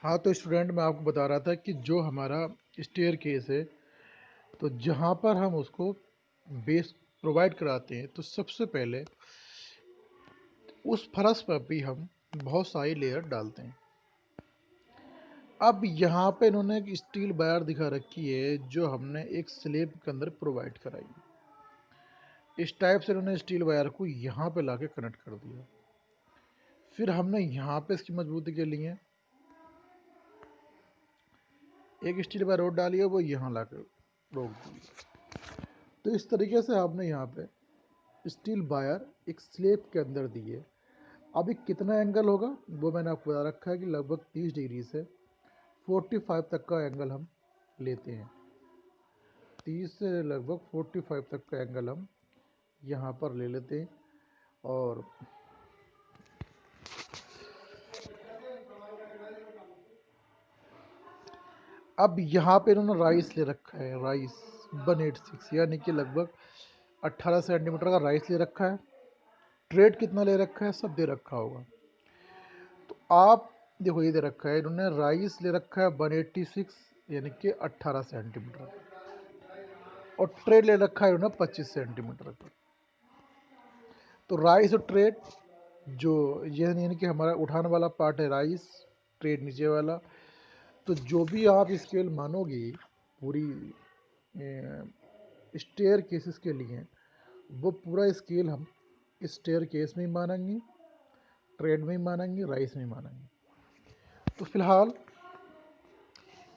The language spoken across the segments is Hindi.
हाँ, तो स्टूडेंट मैं आपको बता रहा था कि जो हमारा स्टेयरकेस है, तो जहाँ पर हम उसको बेस प्रोवाइड कराते हैं, तो सबसे पहले उस फर्श पर भी हम बहुत सारी लेयर डालते हैं। अब यहाँ पे इन्होंने एक स्टील वायर दिखा रखी है जो हमने एक स्लैब के अंदर प्रोवाइड कराई। इस टाइप से इन्होंने स्टील वायर को यहाँ पे लाके कनेक्ट कर दिया। फिर हमने यहाँ पे इसकी मजबूती के लिए एक स्टील वायर रोड डाली है, वो यहाँ लाकर रोक दी। तो इस तरीके से आपने यहाँ पे स्टील वायर एक स्लैब के अंदर दी है। अभी कितना एंगल होगा वो मैंने आपको बता रखा है कि लगभग 30 डिग्री से 45 तक का एंगल हम लेते हैं। 30 से लगभग 45 तक का एंगल हम यहाँ पर ले लेते हैं। और अब यहाँ पे इन्होंने राइस ले रखा है, राइस 186 यानी कि लगभग 18 सेंटीमीटर का राइस ले रखा है। ट्रेड कितना ले रखा है सब दे रखा होगा। तो आप देखो, ये दे रखा है इन्होंने, राइस ले रखा है 186 यानी कि 18 सेंटीमीटर, और ट्रेड ले रखा है इन्होंने 25 सेंटीमीटर का। तो राइस और ट्रेड जो ये यानी कि हमारा उठाने वाला पार्ट है राइस, ट्रेड नीचे वाला। तो जो भी आप स्केल मानोगे पूरी स्टेयर केसेस के लिए, वो पूरा स्केल हम स्टेयर केस में ही मानेंगे, ट्रेड में ही मानेंगे, राइस में ही मानेंगे। तो फिलहाल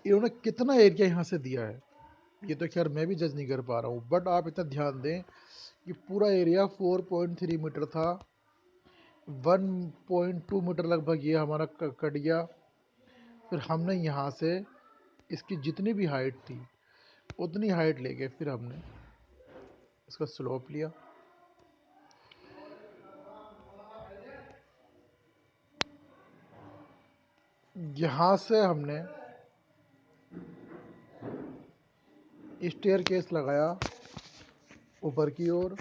इन्होंने कितना एरिया यहाँ से दिया है ये तो खैर मैं भी जज नहीं कर पा रहा हूँ, बट आप इतना ध्यान दें कि पूरा एरिया 4.3 मीटर था। 1.2 मीटर लगभग ये हमारा कट गया। फिर हमने यहाँ से इसकी जितनी भी हाइट थी उतनी हाइट लेके फिर हमने इसका स्लोप लिया। यहाँ से हमने स्टेयर केस लगाया ऊपर की ओर।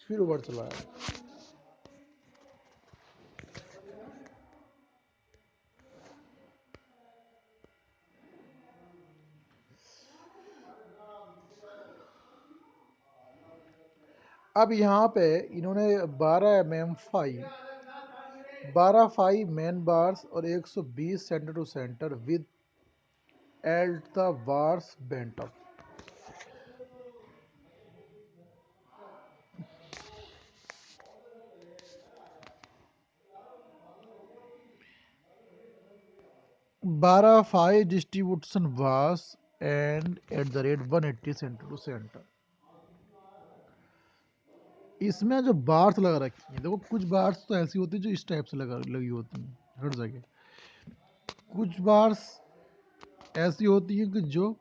फिर ऊपर चलाया। अब यहाँ पे इन्होंने 12 फाई मेन बार्स और 120 centre to centre with at the bars bent up. 12 phi distribution bars and at the rate 180 centre to centre. इसमें जो बार्स लगा रखी है, देखो कुछ बार्स तो ऐसी होती है जो इस टाइप से लगी होती हैं हर जगह। कुछ बार्स ऐसी होती हैं कि जो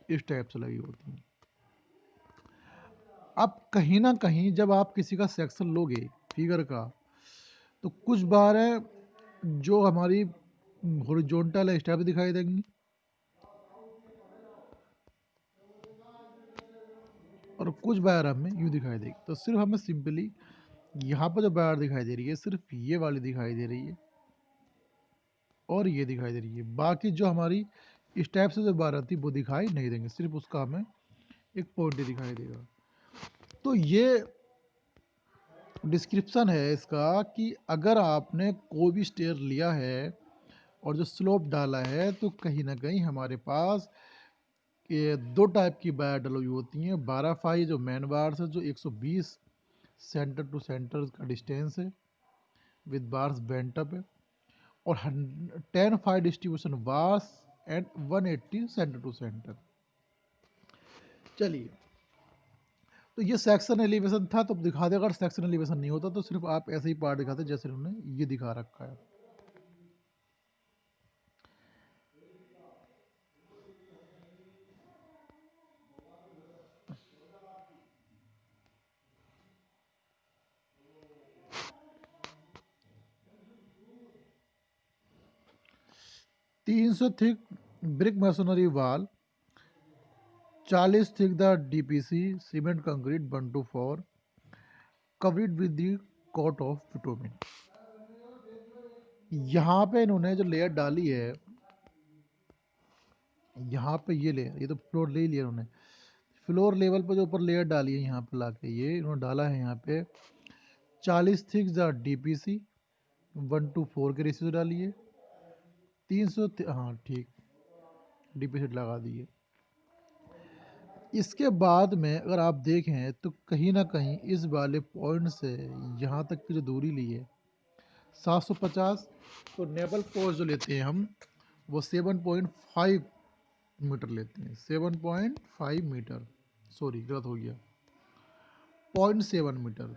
इस टाइप से लगी होती हैं। अब कहीं ना कहीं जब आप किसी का सेक्शन लोगे फिगर का, तो कुछ बार है जो हमारी हॉरिजॉन्टल है इस टाइप दिखाई देंगी, और कुछ बार हमें यूँ दिखाई देगी। तो सिर्फ हमें सिंपली यहाँ पर जो बार दिखाई दे रही है सिर्फ ये वाली दिखाई दे रही है और ये दिखाई दे रही है। बाकी जो हमारी इस टाइप से जो बार आती है वो दिखाई नहीं देंगे, सिर्फ उसका हमें एक पॉइंट ही दिखाई देगा। तो ये डिस्क्रिप्शन है इसका कि अगर आपने कोई भी स्टेयर लिया है और जो स्लोप डाला है, तो कहीं ना कहीं हमारे पास ये दो टाइप की बार डली हुई होती हैं। 12 फाई जो मेन बार्स है जो 120 सेंटर टू सेंटर का डिस्टेंस है विद बार्स बेंट अप है, और 10 phi distribution bars and 180 centre to centre. चलिए, तो ये सेक्शन एलिवेशन था। तो दिखा दे, अगर सेक्शन एलिवेशन नहीं होता तो सिर्फ आप ऐसे ही पार्ट दिखाते जैसे उन्होंने ये दिखा रखा है। 300 thick brick masonry wall, 40 thick the DPC cement concrete 1 to 4 covered with the coat of bitumen. यहाँ पे इन्होंने जो लेयर डाली है, यहाँ पे ये लेयर, ये तो फ्लोर ले लिया उन्होंने, फ्लोर लेवल पे जो ऊपर लेयर डाली है यहाँ पे लाके, ये इन्होंने डाला है यहाँ पे 40 थिक DPC 1:4 के रेशियो डाली है, 300, हाँ ठीक, DPC लगा दिए। इसके बाद में अगर आप देखें तो कहीं ना कहीं इस वाले पॉइंट से यहाँ तक की जो दूरी ली है 750, तो नेवल पोस्ट जो लेते हैं हम वो 7.5 मीटर लेते हैं, 7.5 मीटर, सॉरी गलत हो गया, 0.7 मीटर,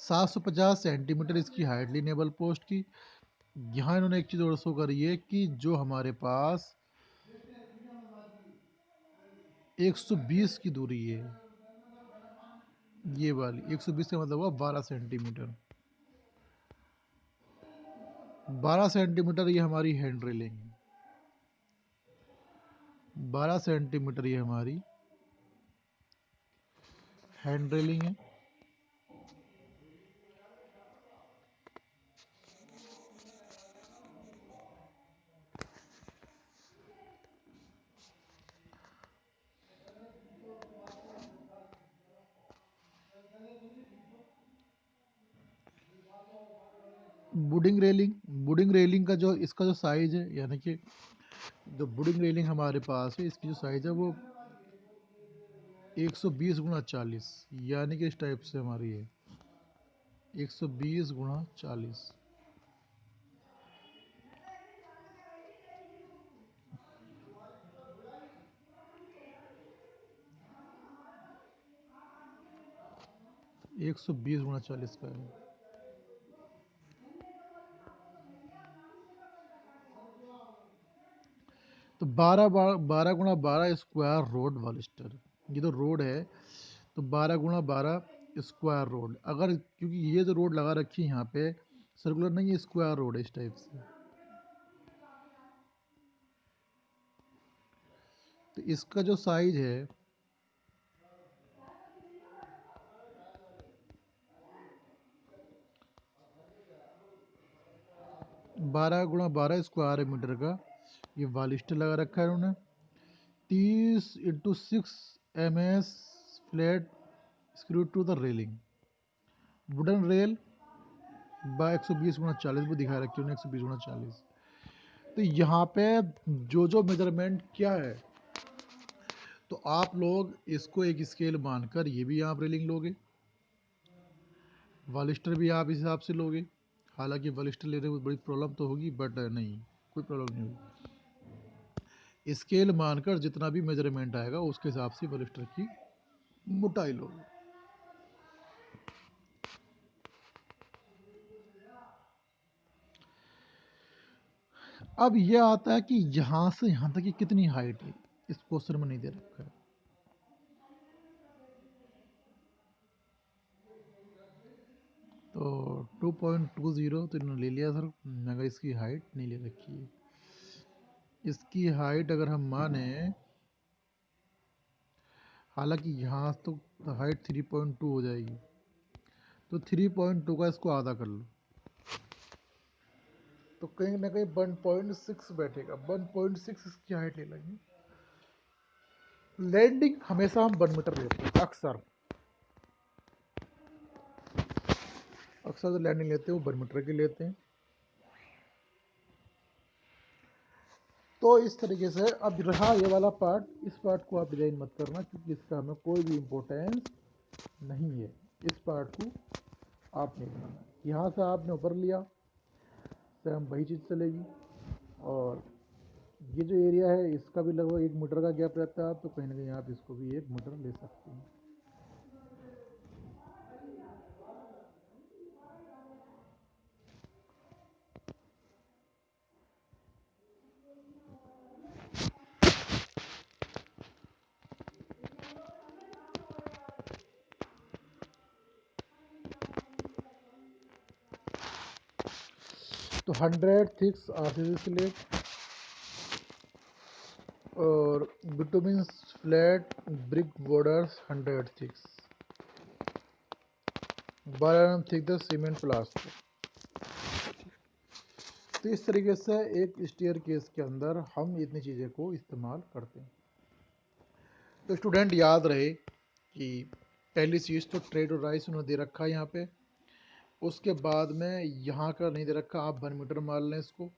750 सेंटीमीटर इसकी हाइट ली नेवल पोस्ट की। यहाँ इन्होंने एक चीज़ और शो करी है कि जो हमारे पास 120 की दूरी है, ये वाली 120 का मतलब हुआ 12 सेंटीमीटर, 12 सेंटीमीटर ये हमारी हैंड रेलिंग है, 12 सेंटीमीटर ये हमारी हैंड रेलिंग है। वुडिंग रेलिंग का जो इसका जो साइज है, यानी कि जो वुडिंग रेलिंग हमारे पास है इसकी जो साइज है वो 120 गुणा 40, यानी कि इस टाइप से हमारी है 120 गुणा 40। एक सौ बीस गुणा 40 का है। तो 12 गुणा 12 स्क्वायर रोड वालिस्टर, ये तो रोड है, तो 12 गुणा 12 स्क्वायर रोड, अगर क्योंकि ये जो रोड लगा रखी है यहाँ पे सर्कुलर नहीं है, स्क्वायर रोड है इस टाइप से, तो इसका जो साइज है 12 गुणा 12 स्क्वायर मीटर का ये वालिस्टर लगा रखा है उन्होंने, 30 × 6 ms flat screw to the railing, wooden rail by 120 गुणा 40 भी दिखा रखी है उन्होंने, 120 गुणा 40। तो यहाँ पे जो मेजरमेंट क्या है, तो आप लोग इसको एक स्केल मानकर ये भी आप रेलिंग लोगे, वालिस्टर भी आप इस हिसाब से लोगे, हालांकि वालिस्टर लेने में बड़ी प्रॉब्लम तो होगी, बट नहीं, कोई प्रॉब्लम नहीं होगी, स्केल मानकर जितना भी मेजरमेंट आएगा उसके हिसाब से वालिस्टर की मोटाई लोगे। अब यह आता है कि यहाँ से यहाँ तक की कितनी हाइट है, इस क्वेश्चन में नहीं दे रखा है। तो 2.20 तो इन्होंने ले लिया सर, मगर इसकी हाइट नहीं ले रखी है। इसकी हाइट अगर हम माने, हालांकि यहाँ तो हाइट 3.2 हो जाएगी, तो 3.2 का इसको आधा कर लो, तो कहीं ना कहीं 1.6 बैठेगा, 1.6 इसकी हाइट ले लेंगे। लैंडिंग हमेशा हम 1 मीटर लेते हैं, अक्सर जो लैंडिंग लेते हैं वो 1 मीटर की लेते हैं। तो इस तरीके से अब रहा ये वाला पार्ट, इस पार्ट को आप डिजाइन मत करना क्योंकि इसका हमें कोई भी इम्पोर्टेंस नहीं है, इस पार्ट को आप नहीं बनाना। यहाँ से आपने ऊपर लिया सेम वही चीज़ चलेगी, और ये जो एरिया है इसका भी लगभग 1 मीटर का गैप रहता है, तो कहीं ना कहीं आप इसको भी 1 मीटर ले सकते हैं। तो 100 थिक्स आरसीसी स्लेट और bitumen flat brick borders 100 थिक्स, 12 mm thick the cement plaster. तो इस तरीके से एक स्टेयर केस के अंदर हम इतनी चीज़ें को इस्तेमाल करते हैं। तो स्टूडेंट याद रहे कि पहली चीज़ तो ट्रेड और राइस उन्होंने दे रखा है यहाँ पे। उसके बाद में यहाँ का नहीं दे रखा, आप 1 मीटर मान लें इसको,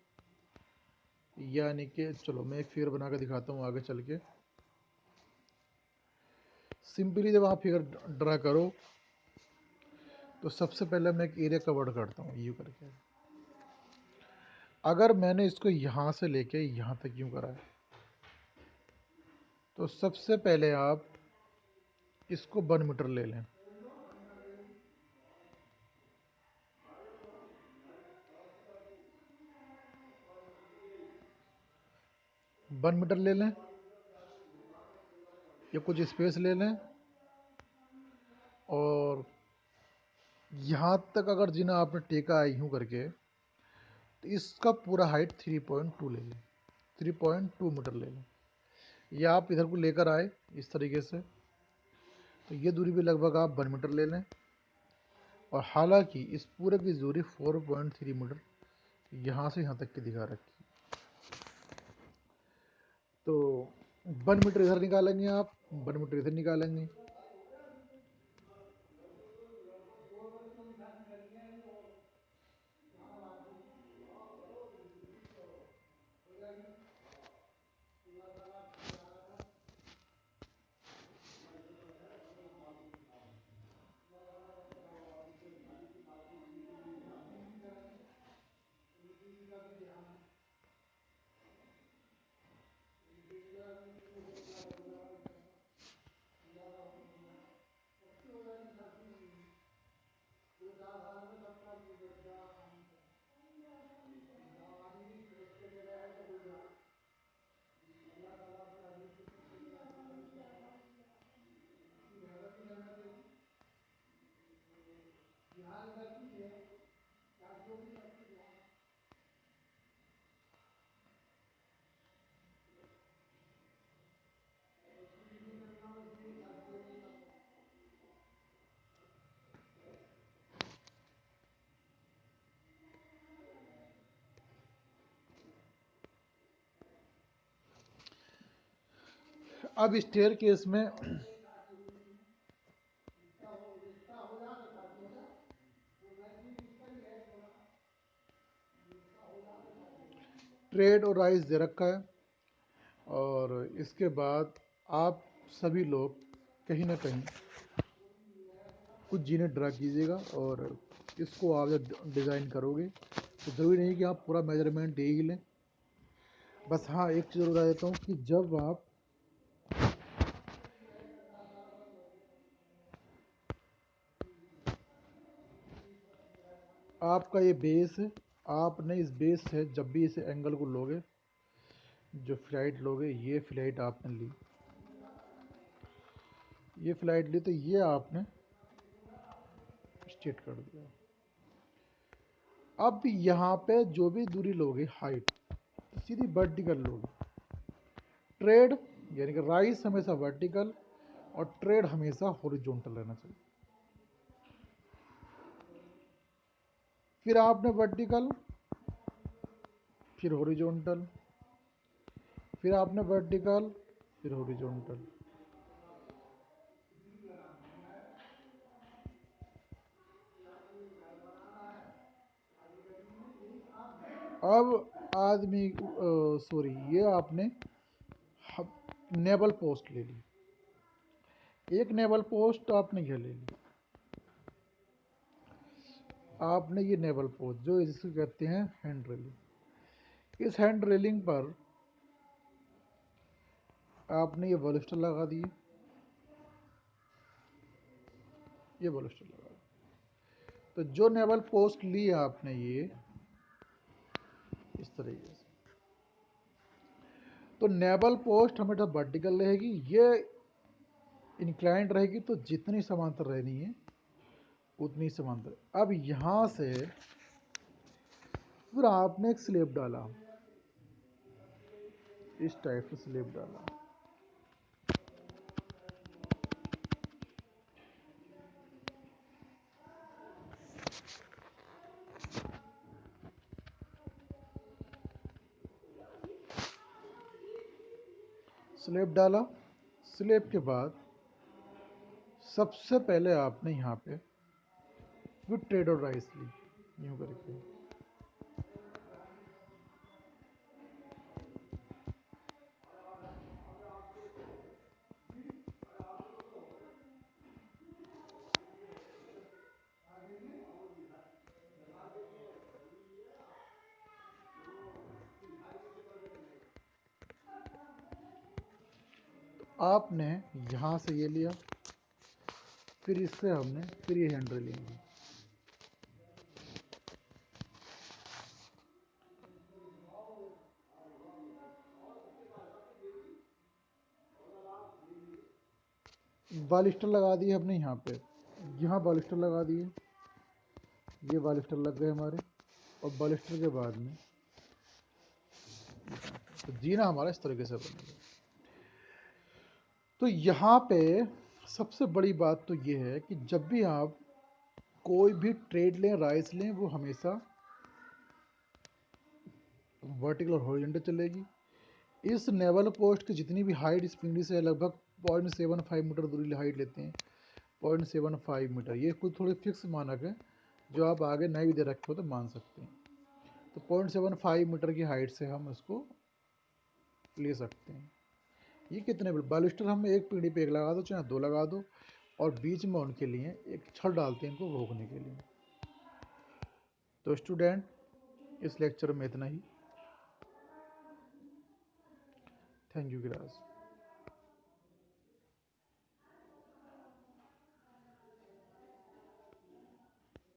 यानी कि चलो मैं एक फिगर बना कर दिखाता हूँ आगे चल के। सिंपली जब आप फिगर ड्रा करो तो सबसे पहले मैं एक एरिया कवर करता हूँ यू करके। अगर मैंने इसको यहाँ से लेके यहाँ तक यूँ करा है तो सबसे पहले आप इसको 1 मीटर ले लें। वन मीटर ले लें या कुछ स्पेस ले लें, और यहाँ तक अगर जिन्हें आपने टेका है यूँ करके तो इसका पूरा हाइट 3.2 ले लें, 3.2 मीटर ले लें। या आप इधर को लेकर आए इस तरीके से, तो ये दूरी भी लगभग आप 1 मीटर ले लें। और हालांकि इस पूरे की दूरी 4.3 मीटर यहाँ से यहाँ तक की दिखा रखी। तो 1 मीटर इधर निकालेंगे, आप 1 मीटर इधर निकालेंगे। अब स्टेयर केस में ट्रेड और राइस दे रखा है, और इसके बाद आप सभी लोग कहीं ना कहीं कुछ जीने ड्रा कीजिएगा, और इसको आप जब डिज़ाइन करोगे तो ज़रूरी नहीं कि आप पूरा मेजरमेंट यही लें। बस हाँ, एक चीज़ बता देता हूँ कि जब आपका ये बेस है, आपने इस बेस से जब भी इस एंगल को लोगे, जो फ्लाइट लोगे, ये फ्लाइट आपने ली, ये फ्लाइट ली, तो ये आपने स्ट्रेट कर दिया। अब यहाँ पे जो भी दूरी लोगे हाइट, तो सीधी वर्टिकल लोगे। ट्रेड यानी कि राइस हमेशा वर्टिकल और ट्रेड हमेशा हॉरिजॉन्टल रहना चाहिए। फिर आपने वर्टिकल, फिर हॉरिजॉन्टल, फिर आपने वर्टिकल, फिर हॉरिजॉन्टल। अब आदमी सॉरी, ये आपने नेवल पोस्ट ले ली, एक नेवल पोस्ट आपने ये ले ली। आपने ये नेवल पोस्ट जो इसको कहते हैं हैंड रेलिंग, इस हैंड रेलिंग पर आपने ये बलिस्टर लगा दिए, ये बलिस्टर लगा दिए। तो जो नेवल पोस्ट ली आपने ये इस तरीके से, तो नेवल पोस्ट हमेशा वर्टिकल रहेगी, ये इंक्लाइंड रहेगी, तो जितनी समांतर रहनी है उतनी समांतर। अब यहाँ से फिर आपने एक स्लेब डाला, इस टाइप से स्लेब डाला। स्लेब डाला। स्लेब के बाद सबसे पहले आपने यहाँ पे विद ट्रेड और राइस ली, यूँ करके। आपने यहाँ से ये लिया, फिर इससे हमने फिर ये हैंडल लेंगे। बालिस्टर लगा दिए हमने यहाँ पे, यहाँ बालिस्टर लगा दिए, ये बालिस्टर लग गए हमारे। और बालिस्टर के बाद में तो जीना हमारा इस तरीके से बनेगा। तो यहाँ पे सबसे बड़ी बात तो ये है कि जब भी आप कोई भी ट्रेड लें, राइस लें, वो हमेशा वर्टिकल और हॉरिजॉन्टल चलेगी। इस नेवल पोस्ट की जितनी भी हाइट इस पिंडी से लगभग 0.75 मीटर दूरी हाइट लेते हैं, 0.75 मीटर। ये कुछ थोड़े फिक्स मानक है, जो आप आगे नहीं भी दे रखे हो तो मान सकते हैं। तो 0.75 मीटर की हाइट से हम इसको ले सकते हैं। ये कितने बालिस्टर हम एक पीढ़ी पे एक लगा दो, चाहे दो लगा दो, और बीच में उनके लिए एक छड़ डालते हैं इनको रोकने के लिए। तो स्टूडेंट, इस लेक्चर में इतना ही। Thank you garage.